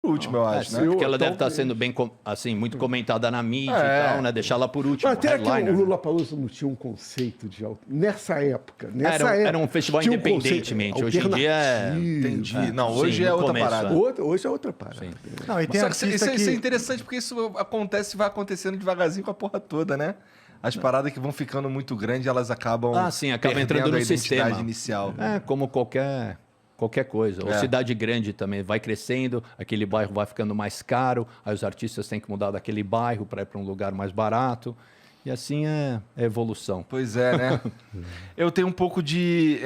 último, eu acho, né? Porque ela deve estar sendo bem, assim, muito comentada na mídia e tal, né? Deixar ela por último. Mas até que headliner, o né? Lollapalooza não tinha um conceito de... Nessa época. Era um festival tinha independentemente. Hoje em dia é... Entendi. Não, hoje Sim, é no outra começo, parada. Hoje é outra parada. Sim. Não, e tem Só que artista isso é que... interessante porque isso acontece e vai acontecendo devagarzinho com a porra toda, né? As paradas que vão ficando muito grandes, elas acabam Sim, acaba perdendo entrando no a identidade sistema. inicial. É, como qualquer coisa. Ou cidade grande também vai crescendo, aquele bairro vai ficando mais caro, aí os artistas têm que mudar daquele bairro para ir para um lugar mais barato. E assim é a evolução. Pois é, né? Eu tenho um pouco de...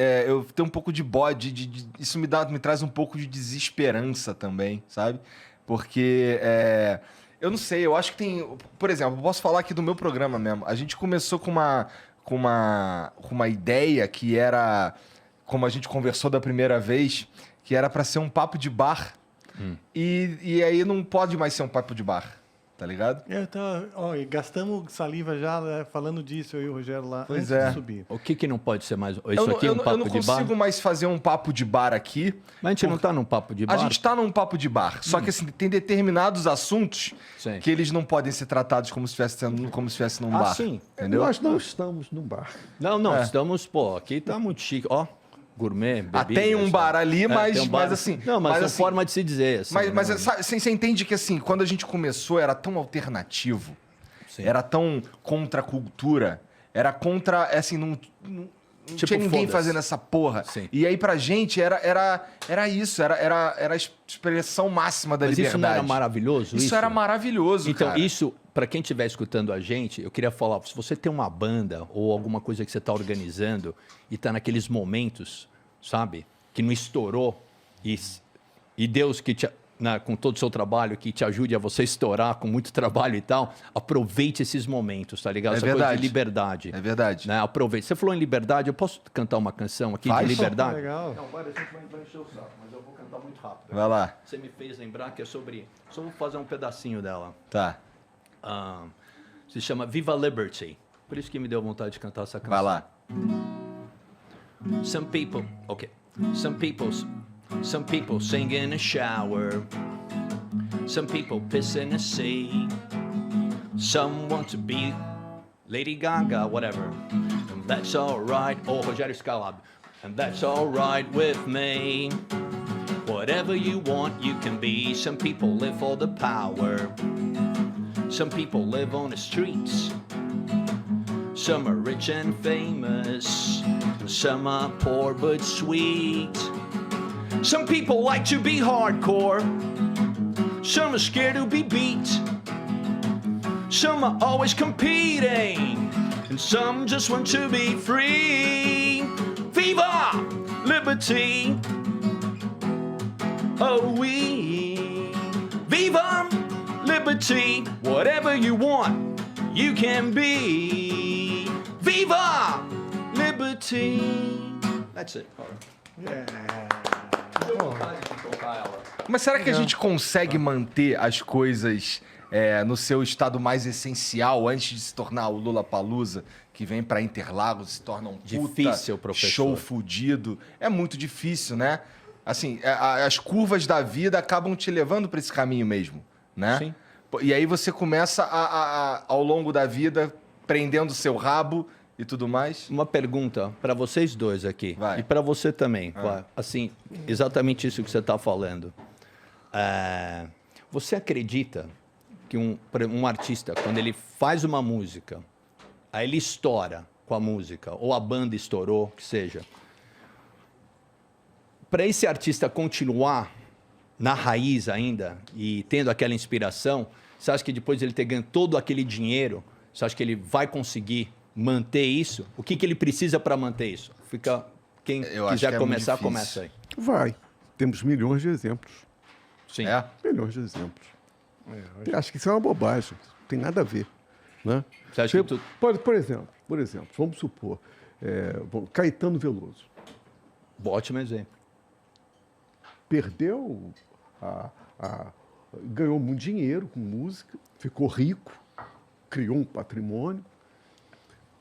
bode. Isso me traz um pouco de desesperança também, sabe? Porque... eu não sei, eu acho que tem... Por exemplo, eu posso falar aqui do meu programa mesmo. A gente começou com uma ideia que era... Como a gente conversou da primeira vez, que era para ser um papo de bar. E aí não pode mais ser um papo de bar, tá ligado? E gastamos saliva já falando disso, eu e o Rogério lá, Pois antes é. de subir. O que não pode ser mais... Isso aqui é um papo eu não de bar? consigo mais fazer um papo de bar aqui. Mas a gente não está num papo de bar? A gente tá num papo de bar. Só que assim, tem determinados assuntos Sim. que eles não podem ser tratados como se estivesse num bar. Sim. Entendeu? Nós não estamos num bar. Não, estamos... Pô, aqui tá muito chique. Ó, gourmet, bebida. Tem um bar ali, mas, tem um bar. mas assim... Não, mas é assim, forma de se dizer. Assim, Mas né? sabe, você entende que assim, quando a gente começou, era tão alternativo, Sim. era tão contra a cultura, era contra, assim, não Tipo, tinha ninguém foda-se. fazendo essa porra. Sim. E aí pra gente era isso, era a expressão máxima da Mas liberdade. isso não era maravilhoso? Isso era maravilhoso, Então, cara. isso, para quem estiver escutando a gente, eu queria falar, se você tem uma banda ou alguma coisa que você está organizando e está naqueles momentos, sabe, que não estourou e Deus que te, com todo o seu trabalho, que te ajude a você estourar com muito trabalho e tal, aproveite esses momentos, tá ligado? É Essa verdade. coisa de liberdade. É verdade. Né? Aproveite. Você falou em liberdade, eu posso cantar uma canção aqui Faz. de liberdade? Legal. Não, a gente vai encher o saco, mas eu vou cantar muito rápido. Vai lá. Você me fez lembrar que é sobre... Só vou fazer um pedacinho dela. Tá. Se chama Viva Liberty. Por isso que me deu vontade de cantar essa canção. Vai lá. Some people sing in a shower. Some people piss in a sea. Some want to be Lady Gaga, whatever. And that's alright. Oh, Rogério Skylab. And that's alright with me. Whatever you want, you can be. Some people live for the power. Some people live on the streets. Some are rich and famous. Some are poor but sweet. Some people like to be hardcore. Some are scared to be beat. Some are always competing. And some just want to be free. Viva liberty! Oh, we Viva liberty! Whatever you want, you can be. Viva liberty! That's it. Mas será que a gente consegue manter as coisas no seu estado mais essencial antes de se tornar o Lollapalooza, que vem pra Interlagos, se torna um puta Difícil, professor. show fudido? É muito difícil, né? Assim, as curvas da vida acabam te levando pra esse caminho mesmo, né? Sim. E aí você começa ao longo da vida prendendo o seu rabo e tudo mais. Uma pergunta para vocês dois aqui. Vai. E para você também. Vai. Assim, exatamente isso que você está falando. Você acredita que um artista, quando ele faz uma música, aí ele estoura com a música, ou a banda estourou, que seja, para esse artista continuar na raiz ainda e tendo aquela inspiração, você acha que depois de ele ter ganho todo aquele dinheiro, você acha que ele vai conseguir manter isso? O que ele precisa para manter isso? Quem Eu acho quiser que é muito começar, difícil. começa aí. Vai. Temos milhões de exemplos. Sim. É? Milhões de exemplos. Acho que isso é uma bobagem. Não tem nada a ver. Né? Você acha que Por exemplo, vamos supor, Caetano Veloso. Ótimo exemplo. Perdeu, ganhou muito dinheiro com música, ficou rico, criou um patrimônio.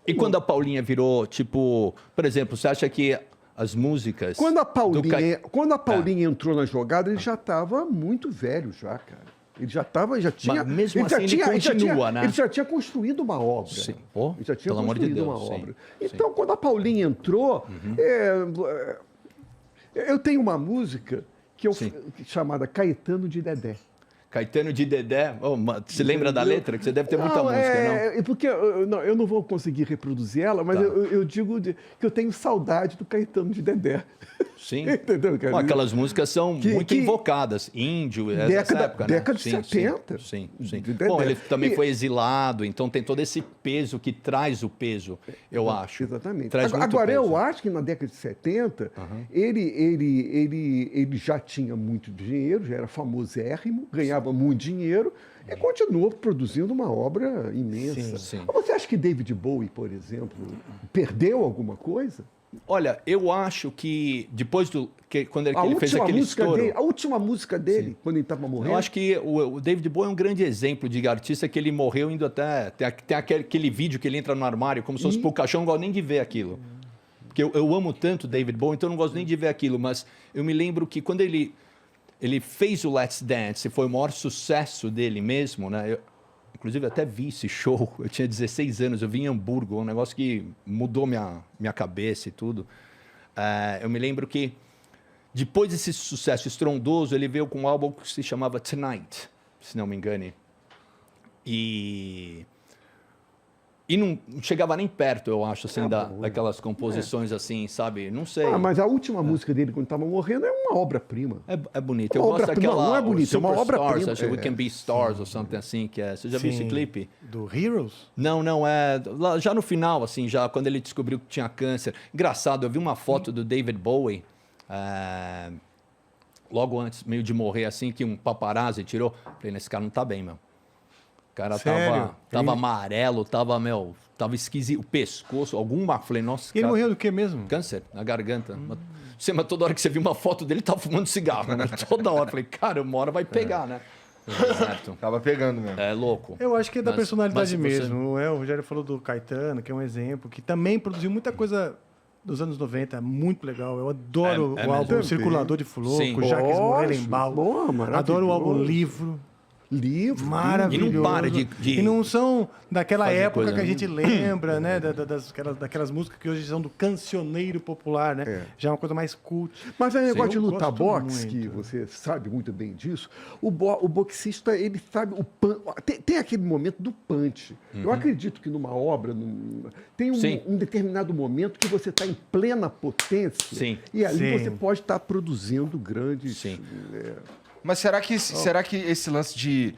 E quando a Paulinha virou, tipo... Por exemplo, você acha que as músicas. Quando a do Cai- Paulinha entrou na jogada, ele já estava muito velho já, cara. Ele já tinha... Mas mesmo ele já assim, ele tinha, continua, né? Ele já tinha construído uma obra. Sim. Pô, Ele já tinha pelo amor de construído Deus, uma sim, obra. sim. Então, quando a Paulinha entrou, eu tenho uma música Sim. chamada Caetano de Dedé. Caetano de Dedé. Você lembra da letra? Que você deve ter muita música, não? É porque eu não vou conseguir reproduzir ela, mas Tá. eu digo que eu tenho saudade do Caetano de Dedé. Sim. Entendeu, cara? Bom, aquelas músicas são muito que- invocadas. Índio, essa época, né? década de 70. Sim. De Dedé. Bom, ele também E- foi exilado, então tem todo esse peso que traz o peso, eu acho. Exatamente. Traz muito Agora, peso. eu acho que na década de 70, ele já tinha muito dinheiro, já era famosérrimo, ganhava muito dinheiro e continuou produzindo uma obra imensa. Sim. Mas você acha que David Bowie, por exemplo, perdeu alguma coisa? Olha, eu acho que depois quando ele fez aquele estouro... A última música dele, quando ele estava morrendo... Eu acho que o David Bowie é um grande exemplo de artista que ele morreu indo até... Tem aquele vídeo que ele entra no armário como se fosse pro caixão, eu não gosto nem de ver aquilo. Porque eu amo tanto David Bowie, então eu não gosto nem de ver aquilo. Mas eu me lembro que quando ele fez o Let's Dance, foi o maior sucesso dele mesmo, né? Inclusive, até vi esse show. Eu tinha 16 anos, eu vim em Hamburgo, um negócio que mudou minha cabeça e tudo. Eu me lembro que, depois desse sucesso estrondoso, ele veio com um álbum que se chamava Tonight, se não me engane. E não chegava nem perto, eu acho, assim, daquelas composições assim, sabe? Não sei. Mas a última música dele, quando estava morrendo, é uma obra-prima. É bonito. É Eu uma gosto obra-prima, daquela... não é bonito, é uma Superstars, obra-prima. acho que We Can Be Stars ou something assim, que é... Você já viu esse clipe? Do Heroes? Não, já no final, assim, já quando ele descobriu que tinha câncer. Engraçado, eu vi uma foto do David Bowie, logo antes, meio de morrer, assim, que um paparazzi tirou. Falei, esse cara não tá bem, meu. O cara Sério? tava amarelo, tava esquisito, o pescoço, falei, nossa, E ele cara, morreu do que mesmo? câncer na garganta. Mas toda hora que você viu uma foto dele, ele tava fumando cigarro, né? Toda hora. Falei, cara, uma hora vai pegar, né? Certo. Tava pegando mesmo. É louco. Eu acho que é da Mas- personalidade mas você- mesmo. O Rogério falou do Caetano, que é um exemplo, que também produziu muita coisa dos anos 90, muito legal. Eu adoro É o álbum mesmo. Circulador de Flor, Sim. com Jacques Lógico. Morelenbaum. Bom, maravilhoso. Adoro o álbum Livro. Livro. Maravilhoso. E não para de E não são daquela fazer época coisa, que a né? gente lembra, né? Daquelas músicas que hoje são do cancioneiro popular, né? Já é uma coisa mais cult. Mas é negócio de eu lutar gosto boxe, muito. que você sabe muito bem disso, o boxista, ele sabe o tem aquele momento do punch. Eu acredito que numa obra, tem Sim. um determinado momento que você está em plena potência Sim. e ali Sim. você pode estar produzindo grandes... Sim. Mas será que esse lance de...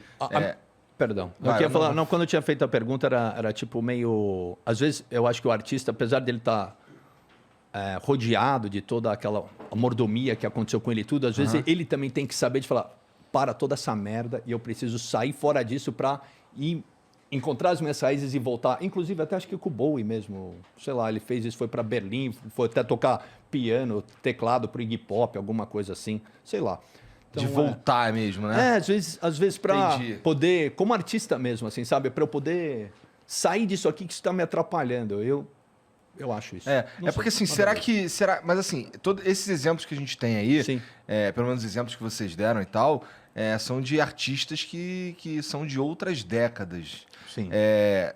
Perdão. Eu Vai, queria não, falar, não. não, quando eu tinha feito a pergunta, era tipo meio... Às vezes, eu acho que o artista, apesar dele estar rodeado de toda aquela mordomia que aconteceu com ele e tudo, às vezes ele também tem que saber de falar, para toda essa merda e eu preciso sair fora disso para ir encontrar as minhas raízes e voltar. Inclusive, até acho que com o Bowie mesmo, sei lá, ele fez isso, foi para Berlim, foi até tocar piano, teclado pro Iggy Pop, alguma coisa assim, sei lá. de Então, voltar mesmo, né? às vezes para Entendi. poder, como artista mesmo, assim, sabe? Para eu poder sair disso aqui que está me atrapalhando. Eu acho isso. Não sei, Porque assim, nada a ver. mas assim, todos esses exemplos que a gente tem aí, Sim. pelo menos os exemplos que vocês deram e tal, são de artistas que são de outras décadas. Sim.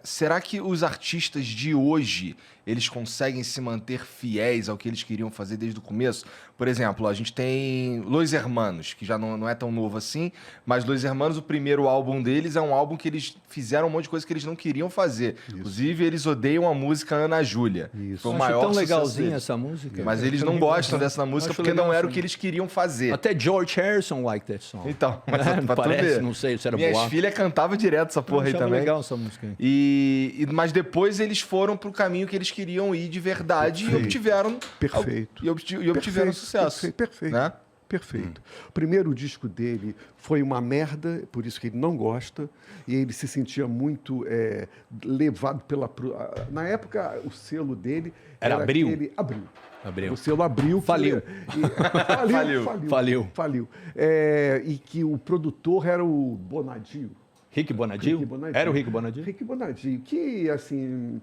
Será que os artistas de hoje, eles conseguem se manter fiéis ao que eles queriam fazer desde o começo? Por exemplo, a gente tem Los Hermanos, que já não é tão novo assim, mas Los Hermanos, o primeiro álbum deles é um álbum que eles fizeram um monte de coisa que eles não queriam fazer. Inclusive, eles odeiam a música Ana Júlia. Isso. Foi o Eu maior acho tão sucesso legalzinha deles. essa música. Mas eles não gostam dessa música Acho porque legal não era essa o que eles queriam fazer. Até George Harrison liked that song. Então, mas pra tu Parece, ver. não sei se era Minhas boato. filhas cantavam direto essa porra aí achava também. legal essa música aí. Mas depois eles foram pro caminho que eles queriam ir de verdade Perfeito. e obtiveram Perfeito. e obtiveram sucesso. Perfeito. Né? Perfeito. O primeiro disco dele foi uma merda, por isso que ele não gosta, e ele se sentia muito levado pela... Na época, o selo dele Era Abril? Abril. O selo Abril. Faliu. Faliu. E que o produtor era o Bonadio. Rick Bonadio? Rick Bonadio. Era o Rick Bonadio? Rick Bonadio, que, assim,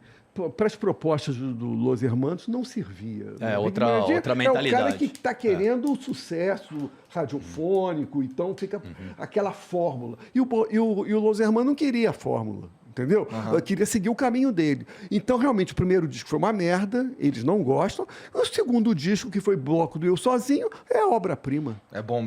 para as propostas do Los Hermanos não servia. É, O Big outra Bang é o cara mentalidade. que está querendo o sucesso radiofônico, então fica aquela fórmula. E o Los Hermanos não queria a fórmula. Entendeu? Eu queria seguir o caminho dele. Então, realmente, o primeiro disco foi uma merda, eles não gostam. O segundo disco, que foi Bloco do Eu Sozinho, é obra-prima. É bom